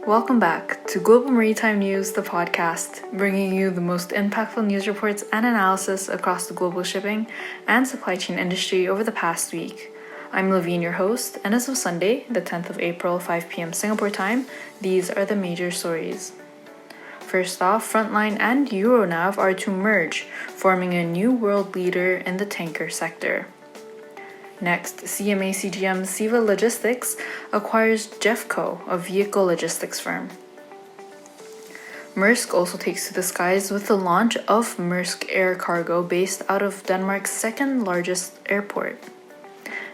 Welcome back to Global Maritime News, the podcast, bringing you the most impactful news reports and analysis across the global shipping and supply chain industry over the past week. I'm Levine, your host, and as of Sunday, the 10th of April, 5 p.m. Singapore time, these are the major stories. First off, Frontline and Euronav are to merge, forming a new world leader in the tanker sector. Next, CMA CGM Siva Logistics acquires Jeffco, a vehicle logistics firm. Maersk also takes to the skies with the launch of Maersk Air Cargo based out of Denmark's second largest airport.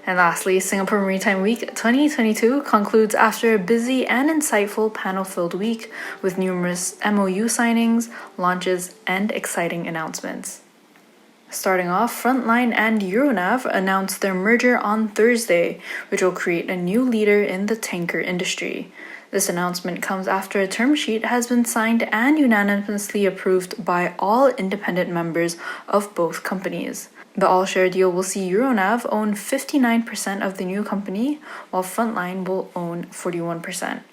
And lastly, Singapore Maritime Week 2022 concludes after a busy and insightful panel-filled week with numerous MOU signings, launches, and exciting announcements. Starting off, Frontline and Euronav announced their merger on Thursday, which will create a new leader in the tanker industry. This announcement comes after a term sheet has been signed and unanimously approved by all independent members of both companies. The all-share deal will see Euronav own 59% of the new company, while Frontline will own 41%.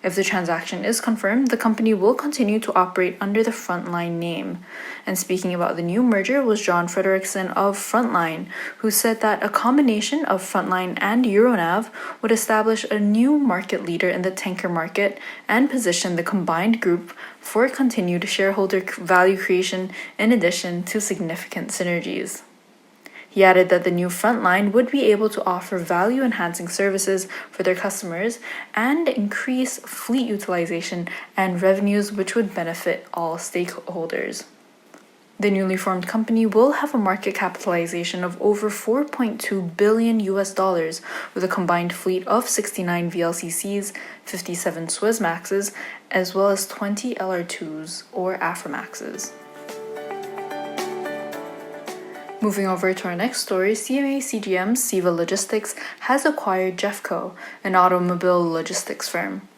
If the transaction is confirmed, the company will continue to operate under the Frontline name. And speaking about the new merger was John Frederickson of Frontline, who said that a combination of Frontline and Euronav would establish a new market leader in the tanker market and position the combined group for continued shareholder value creation in addition to significant synergies. He added that the new Frontline would be able to offer value-enhancing services for their customers and increase fleet utilization and revenues, which would benefit all stakeholders. The newly formed company will have a market capitalization of over $4.2 billion with a combined fleet of 69 VLCCs, 57 Suezmaxes, as well as 20 LR2s or Aframaxes. Moving over to our next story, CMA CGM Siva Logistics has acquired Jeffco, an automobile logistics firm.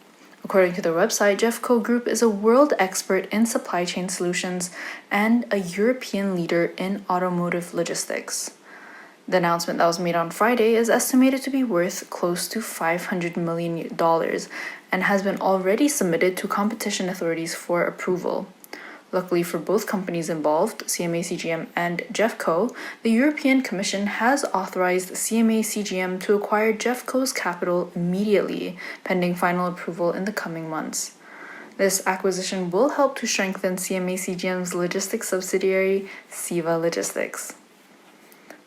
According to their website, Jeffco Group is a world expert in supply chain solutions and a European leader in automotive logistics. The announcement that was made on Friday is estimated to be worth close to $500 million and has been already submitted to competition authorities for approval. Luckily for both companies involved, CMA CGM and Jeffco, the European Commission has authorized CMA CGM to acquire Jeffco's capital immediately, pending final approval in the coming months. This acquisition will help to strengthen CMA CGM's logistics subsidiary, Siva Logistics.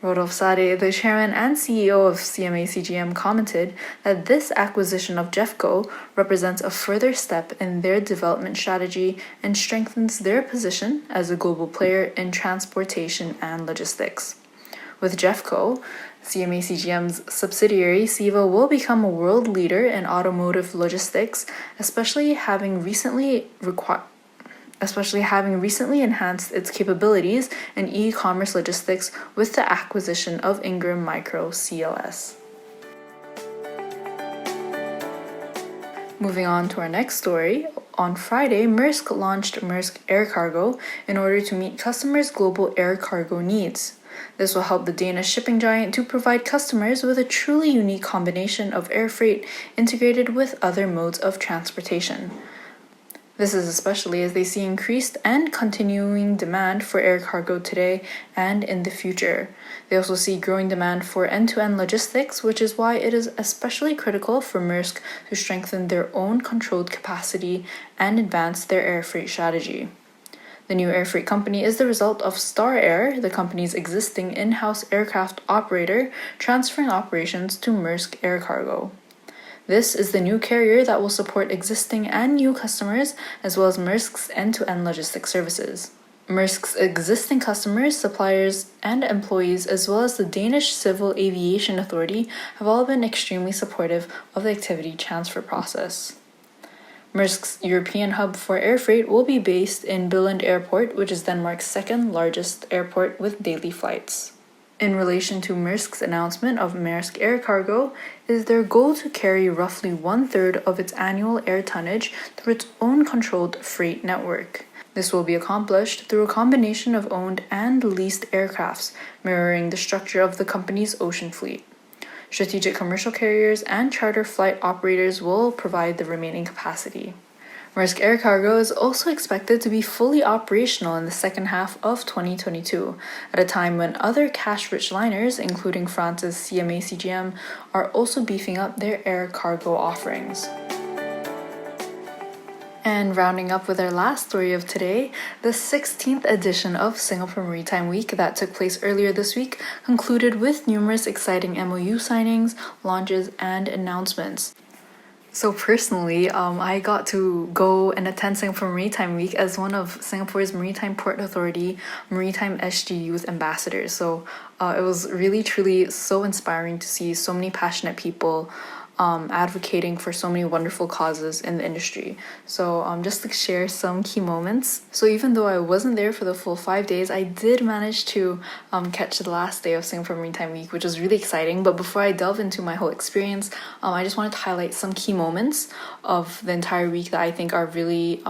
Rodolphe Sade, the chairman and CEO of CMA CGM, commented that this acquisition of Jeffco represents a further step in their development strategy and strengthens their position as a global player in transportation and logistics. With Jeffco, CMA CGM's subsidiary Siva will become a world leader in automotive logistics, especially having recently enhanced its capabilities in e-commerce logistics with the acquisition of Ingram Micro CLS. Moving on to our next story, on Friday, Maersk launched Maersk Air Cargo in order to meet customers' global air cargo needs. This will help the Danish shipping giant to provide customers with a truly unique combination of air freight integrated with other modes of transportation. This is especially as they see increased and continuing demand for air cargo today and in the future. They also see growing demand for end-to-end logistics, which is why it is especially critical for Maersk to strengthen their own controlled capacity and advance their air freight strategy. The new air freight company is the result of Star Air, the company's existing in-house aircraft operator, transferring operations to Maersk Air Cargo. This is the new carrier that will support existing and new customers, as well as Maersk's end-to-end logistics services. Maersk's existing customers, suppliers, and employees, as well as the Danish Civil Aviation Authority, have all been extremely supportive of the activity transfer process. Maersk's European hub for air freight will be based in Billund Airport, which is Denmark's second largest airport with daily flights. In relation to Maersk's announcement of Maersk Air Cargo, is their goal to carry roughly 1/3 of its annual air tonnage through its own controlled freight network. This will be accomplished through a combination of owned and leased aircrafts, mirroring the structure of the company's ocean fleet. Strategic commercial carriers and charter flight operators will provide the remaining capacity. Maersk Air Cargo is also expected to be fully operational in the second half of 2022, at a time when other cash-rich liners, including France's CMA CGM, are also beefing up their air cargo offerings. And rounding up with our last story of today, the 16th edition of Singapore Maritime Week that took place earlier this week concluded with numerous exciting MOU signings, launches, and announcements. So personally, I got to go and attend Singapore Maritime Week as one of Singapore's Maritime Port Authority Maritime SG Youth Ambassadors. So it was really, truly so inspiring to see so many passionate people advocating for so many wonderful causes in the industry. So just to share some key moments. So even though I wasn't there for the full 5 days, I did manage to catch the last day of Singapore Maritime Week, which was really exciting. But before I delve into my whole experience, I just wanted to highlight some key moments of the entire week that I think are really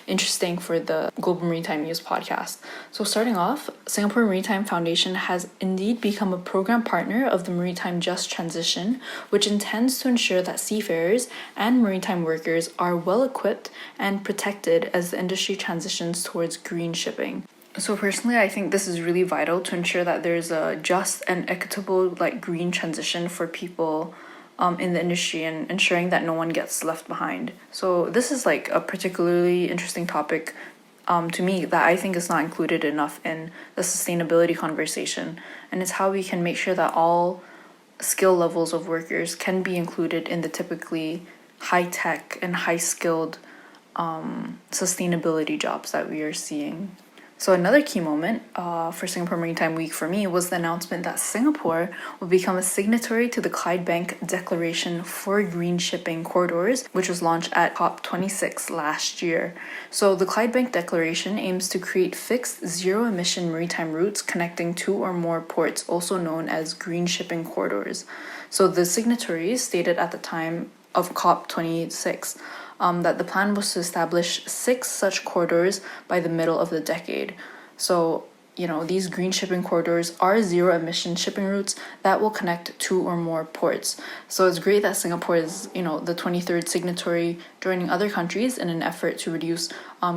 interesting for the Global Maritime News podcast. So starting off, Singapore Maritime Foundation has indeed become a program partner of the Maritime Just Transition, which intends to ensure that seafarers and maritime workers are well equipped and protected as the industry transitions towards green shipping. So personally, I think this is really vital to ensure that there's a just and equitable green transition for people in the industry, and ensuring that no one gets left behind. So this is a particularly interesting topic to me that I think is not included enough in the sustainability conversation, and it's how we can make sure that all skill levels of workers can be included in the typically high-tech and high-skilled sustainability jobs that we are seeing. So another key moment for Singapore Maritime Week for me was the announcement that Singapore will become a signatory to the Clydebank Declaration for Green Shipping Corridors, which was launched at EP.26 last year. So the Clydebank Declaration aims to create fixed zero-emission maritime routes connecting two or more ports, also known as green shipping corridors. So the signatories stated at the time of COP26 that the plan was to establish 6 such corridors by the middle of the decade. So, these green shipping corridors are zero-emission shipping routes that will connect 2 or more ports. So it's great that Singapore is, the 23rd signatory, joining other countries in an effort to reduce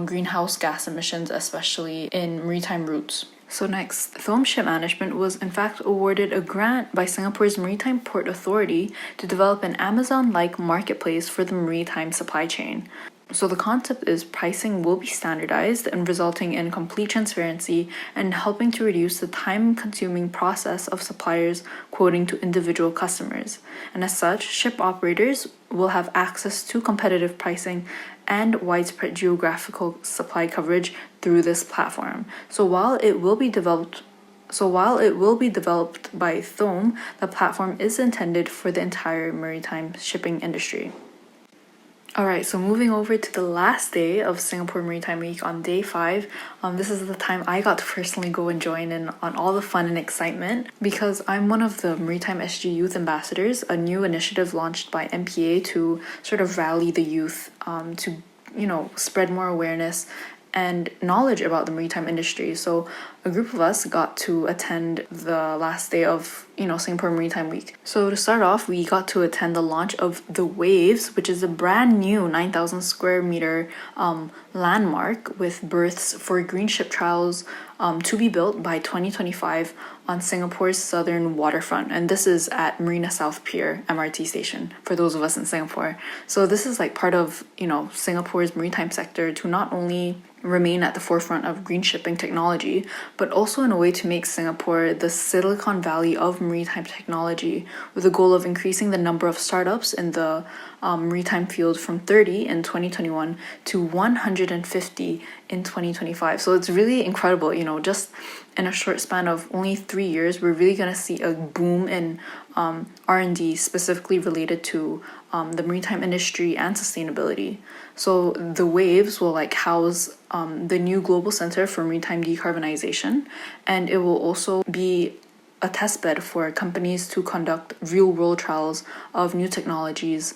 greenhouse gas emissions, especially in maritime routes. So next, Thoum Ship Management was in fact awarded a grant by Singapore's Maritime Port Authority to develop an Amazon-like marketplace for the maritime supply chain. So the concept is pricing will be standardized and resulting in complete transparency and helping to reduce the time-consuming process of suppliers quoting to individual customers. And as such, ship operators will have access to competitive pricing and widespread geographical supply coverage through this platform. So while it will be developed by Thoum, the platform is intended for the entire maritime shipping industry. Alright, so moving over to the last day of Singapore Maritime Week on day 5, this is the time I got to personally go and join in on all the fun and excitement, because I'm one of the Maritime SG Youth Ambassadors, a new initiative launched by MPA to sort of rally the youth to, spread more awareness and knowledge about the maritime industry. So a group of us got to attend the last day of, Singapore Maritime Week. So to start off, we got to attend the launch of The Waves, which is a brand new 9,000 square meter landmark with berths for green ship trials to be built by 2025 on Singapore's southern waterfront. And this is at Marina South Pier MRT station for those of us in Singapore. So this is part of, Singapore's maritime sector to not only remain at the forefront of green shipping technology, but also in a way to make Singapore the Silicon Valley of maritime technology, with the goal of increasing the number of startups in the maritime field from 30 in 2021 to 150 in 2025. So it's really incredible, just in a short span of only 3 years, we're really going to see a boom in R&D specifically related to the maritime industry and sustainability. So the Waves will house the new Global Center for Maritime Decarbonization, and it will also be a testbed for companies to conduct real-world trials of new technologies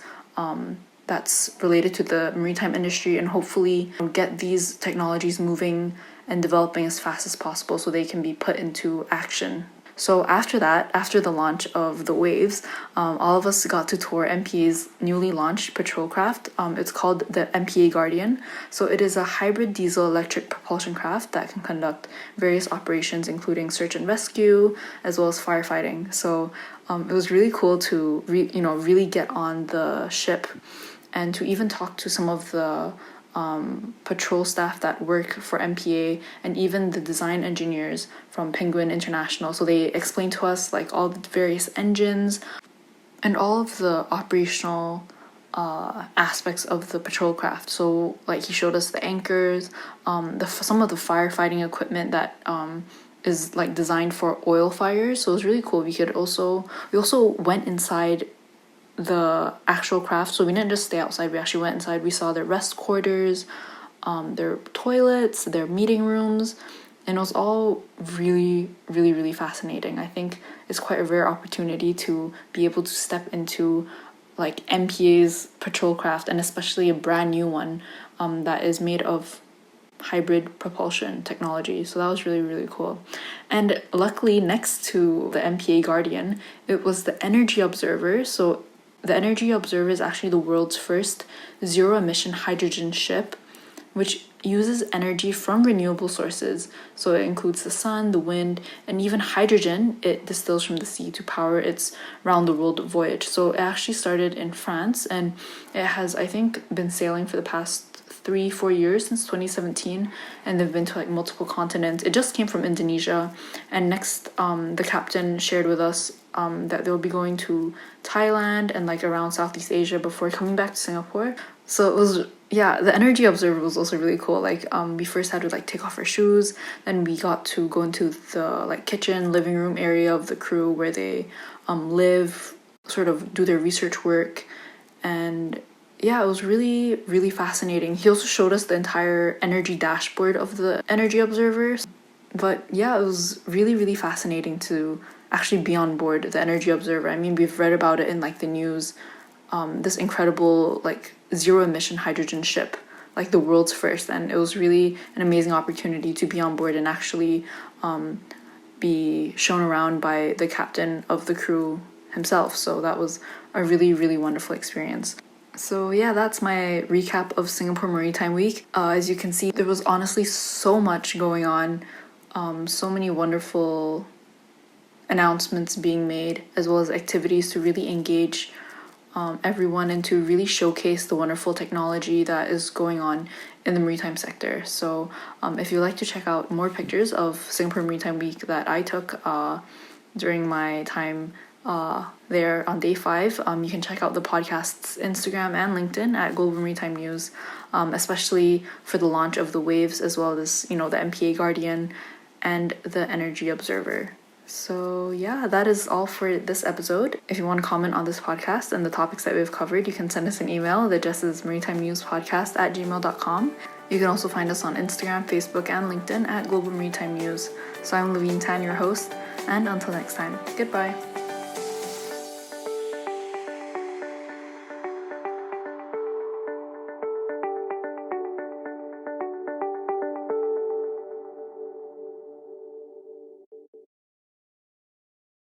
that's related to the maritime industry, and hopefully get these technologies moving and developing as fast as possible so they can be put into action. So after the launch of the Waves, all of us got to tour MPA's newly launched patrol craft. It's called the Mpa Guardian. So it is a hybrid diesel-electric propulsion craft that can conduct various operations, including search and rescue, as well as firefighting. So it was really cool to really get on the ship and to even talk to some of the patrol staff that work for MPA and even the design engineers from Penguin International. So they explained to us like all the various engines and all of the operational aspects of the patrol craft. So like he showed us the anchors, some of the firefighting equipment that is like designed for oil fires. So it was really cool. We also went inside the actual craft, so we didn't just stay outside, we actually went inside. We saw their rest quarters, their toilets, their meeting rooms, and it was all really, really, really fascinating. I think it's quite a rare opportunity to be able to step into like MPA's patrol craft, and especially a brand new one that is made of hybrid propulsion technology. So that was really, really cool. And luckily, next to the Mpa Guardian, it was the Energy Observer. So the Energy Observer is actually the world's first zero-emission hydrogen ship, which uses energy from renewable sources. So it includes the sun, the wind, and even hydrogen it distills from the sea to power its round-the-world voyage. So it actually started in France, and it has, I think, been sailing for the past 3-4 years, since 2017, and they've been to like multiple continents. It just came from Indonesia, and next the captain shared with us that they'll be going to Thailand and like around Southeast Asia before coming back to Singapore. So it was, yeah, the Energy Observer was also really cool. Like we first had to like take off our shoes, then we got to go into the like kitchen, living room area of the crew where they live, sort of do their research work. And yeah, it was really, really fascinating. He also showed us the entire energy dashboard of the Energy Observer. But yeah, it was really, really fascinating to actually be on board the Energy Observer. I mean, we've read about it in like the news, this incredible like zero-emission hydrogen ship, like the world's first. And it was really an amazing opportunity to be on board and actually be shown around by the captain of the crew himself. So that was a really, really wonderful experience. So yeah, that's my recap of Singapore Maritime Week. As you can see, there was honestly so much going on, so many wonderful announcements being made, as well as activities to really engage everyone and to really showcase the wonderful technology that is going on in the maritime sector. So if you'd like to check out more pictures of Singapore Maritime Week that I took during my time there on day 5, you can check out the podcast's Instagram and LinkedIn at Global Maritime News, especially for the launch of the Waves, as well as, the Mpa Guardian and the Energy Observer. So yeah, that is all for this episode. If you want to comment on this podcast and the topics that we've covered, you can send us an email. The address is maritimenewspodcast@gmail.com. You can also find us on Instagram, Facebook, and LinkedIn at Global Maritime News. So I'm Levine Tan, your host, and until next time, goodbye.